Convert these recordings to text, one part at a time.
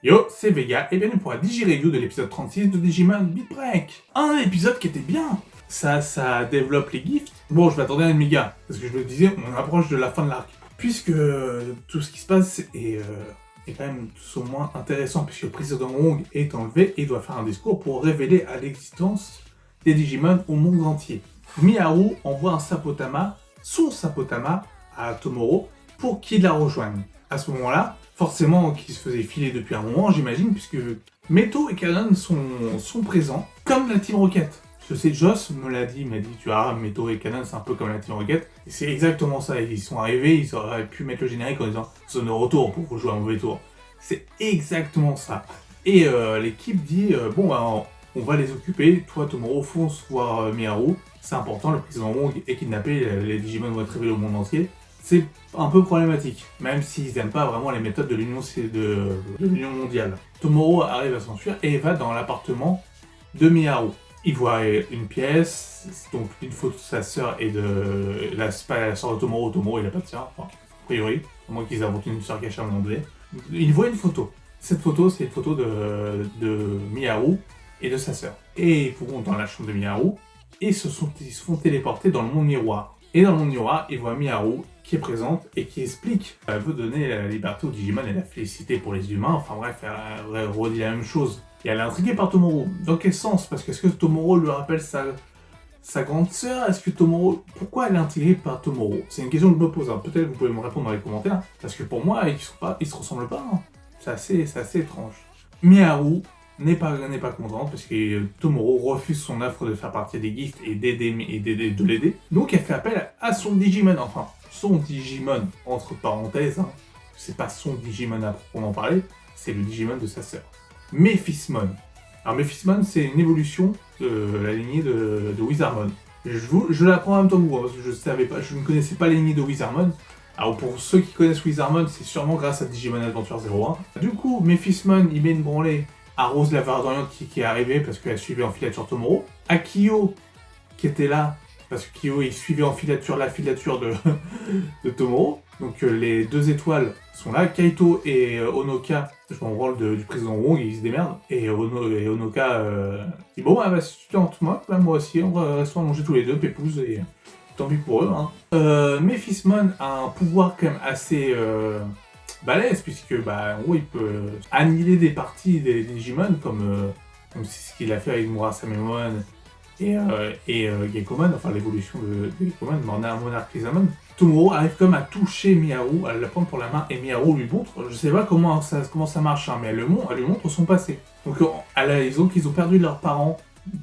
Yo, c'est Vega et bienvenue pour la Digi-Review de l'épisode 36 de Digimon Beat Break. Un épisode qui était bien. Ça développe les gifts. Bon, je m'attendais à une méga, parce que je me disais, on approche de la fin de l'arc. Puisque tout ce qui se passe est quand même tout au moins intéressant, puisque le président Wong est enlevé et doit faire un discours pour révéler à l'existence des Digimon au monde entier. Miharu envoie un Sapotama, son Sapotama, à Tomoro pour qu'il la rejoigne. À ce moment-là, forcément qu'il se faisait filer depuis un moment, j'imagine, puisque Meto et Kanon sont présents, comme la Team Rocket. Je sais, Joss me l'a dit, il m'a dit, tu vois, Meto et Kanon, c'est un peu comme la Team Rocket. Et c'est exactement ça, ils sont arrivés, ils auraient pu mettre le générique en disant « Zone de retour pour vous jouer un mauvais tour ». C'est exactement ça. Et l'équipe dit « Bon, bah, on va les occuper, toi, Tomoro, fonce voir Miharu. C'est important, le président Wong est kidnappé, les Digimon vont être révélés au monde entier. » C'est un peu problématique, même s'ils n'aiment pas vraiment les méthodes de l'Union mondiale. Tomoro arrive à s'enfuir et va dans l'appartement de Miharu. Il voit une pièce, donc une photo de sa sœur et de la sœur de Tomoro. Tomoro, il n'a pas de sœur, enfin, a priori, à moins qu'ils inventent une sœur cachée à un moment donné. Il voit une photo. Cette photo, c'est une photo de Miharu et de sa sœur. Et ils vont dans la chambre de Miharu et ils se font téléporter dans le monde miroir. Et dans le monde miroir, ils voient Miharu qui est présente et qui explique qu'elle veut donner la liberté aux Digimon et la félicité pour les humains. Enfin bref, elle redit la même chose. Et elle est intriguée par Tomoro. Dans quel sens? Parce que est-ce que Tomoro lui rappelle sa grande sœur? Est-ce que Tomoro... Pourquoi elle est intriguée par Tomoro? C'est une question que je me pose. Peut-être vous pouvez me répondre dans les commentaires. Parce que pour moi, ils se ressemblent pas. Hein. C'est assez étrange. Miharu n'est pas contente parce que Tomoro refuse son offre de faire partie des gifts et de l'aider. Donc elle fait appel à son Digimon, enfin son Digimon entre parenthèses, hein. C'est pas son Digimon à proprement parler, c'est le Digimon de sa sœur. Mephismon. Alors Mephismon, c'est une évolution de la lignée de Wizardmon. Je l'apprends en même temps que vous, parce que je ne connaissais pas la lignée de Wizardmon. Alors pour ceux qui connaissent Wizardmon, c'est sûrement grâce à Digimon Adventure 01. Du coup, Mephismon, il met une branlée à Rose la Verdoriante qui est arrivée parce qu'elle suivait en filature Tomoro. À Kyo, qui était là, parce que Kyo, il suivait en filature la filature de Tomoro. Donc les deux étoiles sont là. Kaito et Onoka jouent le rôle du président Wong, ils se démerdent. Et Onoka dit bon, bah, si tu tentes moi aussi, on va rester allongés tous les deux, pépouze, et tant pis pour eux. Hein. Mephismon a un pouvoir quand même assez balèze, puisque bah, en gros, il peut annihiler des parties des Digimon, comme c'est ce qu'il a fait avec Murasamemon et Gekkomon, enfin l'évolution de Gekkomon, Monarchizamon. Tomoro arrive comme à toucher Miharu, à la prendre pour la main, et Miharu lui montre, je sais pas comment ça marche, hein, mais elle lui montre son passé. Donc ils ont perdu leurs parents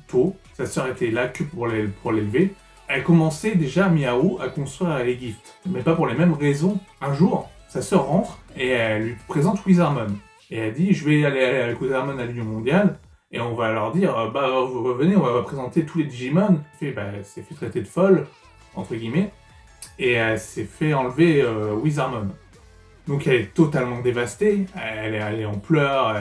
tôt, sa sœur était là que pour l'élever. Elle commençait déjà, Miharu, à construire les gifts, mais pas pour les mêmes raisons. Un jour, sa sœur rentre et elle lui présente Wizardmon. Et elle dit, je vais aller avec Wizardmon à l'Union mondiale, et on va leur dire, bah vous revenez, on va présenter tous les Digimon. Elle s'est fait traiter de folle, entre guillemets, et elle s'est fait enlever Wizardmon. Donc elle est totalement dévastée, elle est en pleurs,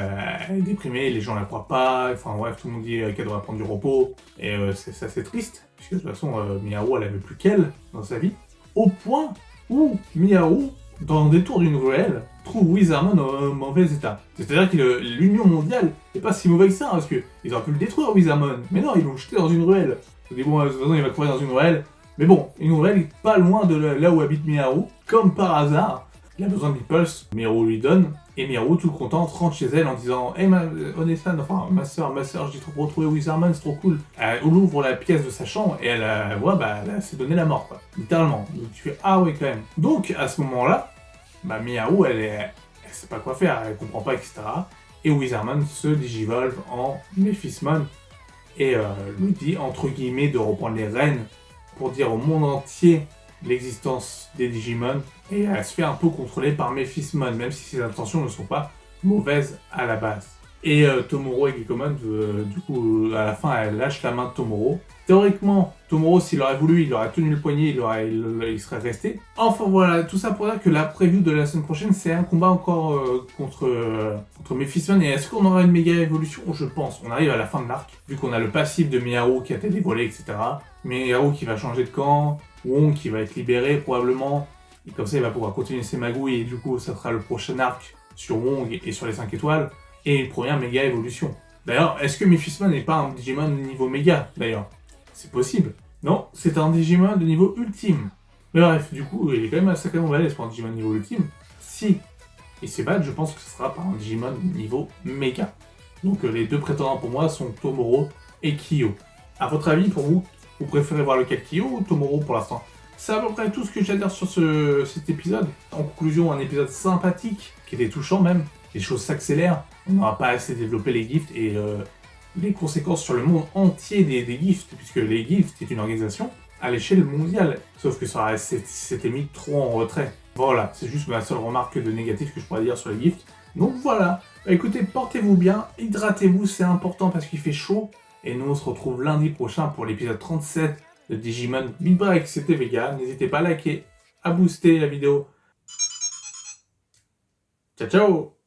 elle est déprimée, les gens la croient pas, enfin bref, tout le monde dit qu'elle devrait prendre du repos, et c'est assez triste, puisque de toute façon, Miharu, elle avait plus qu'elle dans sa vie, au point où Miharu, dans le détour d'une ruelle, trouve Wizardmon en mauvais état. C'est-à-dire que l'Union mondiale n'est pas si mauvais que ça, parce qu'ils auraient pu le détruire, Wizardmon, mais non, ils l'ont jeté dans une ruelle. Je dis bon, de toute façon, il va courir dans une ruelle, mais bon, une ruelle pas loin de là où habite Miharu, comme par hasard. Il a besoin d'Impulse, Miharu lui donne, et Miharu, tout contente, rentre chez elle en disant « Hey, Onesan, enfin, ma soeur, j'ai trop retrouvé Wizardmon, c'est trop cool. » Elle ouvre la pièce de sa chambre, et elle voit, elle s'est donné la mort, quoi. Littéralement. Donc tu fais « Ah oui, quand même. » Donc, à ce moment-là, Miharu, elle sait pas quoi faire, elle comprend pas, etc. Et Wizardmon se digivolve en Mephismon, et lui dit, entre guillemets, de reprendre les rênes pour dire au monde entier l'existence des Digimon, et elle se fait un peu contrôler par Mephismon, même si ses intentions ne sont pas mauvaises à la base. Et Tomoro et Gekkomon, du coup, à la fin, elle lâche la main de Tomoro. Théoriquement, Tomoro, s'il aurait voulu, il aurait tenu le poignet, il serait resté. Enfin voilà, tout ça pour dire que la preview de la semaine prochaine, c'est un combat encore contre Mephismon. Et est-ce qu'on aura une méga évolution? Je pense. On arrive à la fin de l'arc, vu qu'on a le passif de Miharu qui a été dévoilé, etc. Miharu qui va changer de camp, Wong qui va être libéré probablement. Et comme ça, il va pouvoir continuer ses magouilles, et du coup, ça sera le prochain arc sur Wong et sur les 5 étoiles. et une première méga évolution. D'ailleurs, est-ce que Mephisma n'est pas un Digimon de niveau méga, d'ailleurs? C'est possible. Non, c'est un Digimon de niveau ultime. Mais bref, du coup, il est quand même sacrément balèze pour un Digimon de niveau ultime. Si il se bat, je pense que ce sera par un Digimon de niveau méga. Donc les deux prétendants pour moi sont Tomoro et Kyo. A votre avis, pour vous, vous préférez voir lequel, Kyo ou Tomoro pour l'instant? C'est à peu près tout ce que j'ai à dire sur cet épisode. En conclusion, un épisode sympathique, qui était touchant même. Les choses s'accélèrent, on n'aura pas assez développé les gifts et les conséquences sur le monde entier des gifts, puisque les gifts est une organisation à l'échelle mondiale. Sauf que ça s'était mis trop en retrait. Voilà, c'est juste ma seule remarque de négatif que je pourrais dire sur les gifts. Donc voilà, bah, écoutez, portez-vous bien, hydratez-vous, c'est important parce qu'il fait chaud. Et nous on se retrouve lundi prochain pour l'épisode 37 de Digimon Beat Break. C'était Vega, n'hésitez pas à liker, à booster la vidéo. Ciao ciao.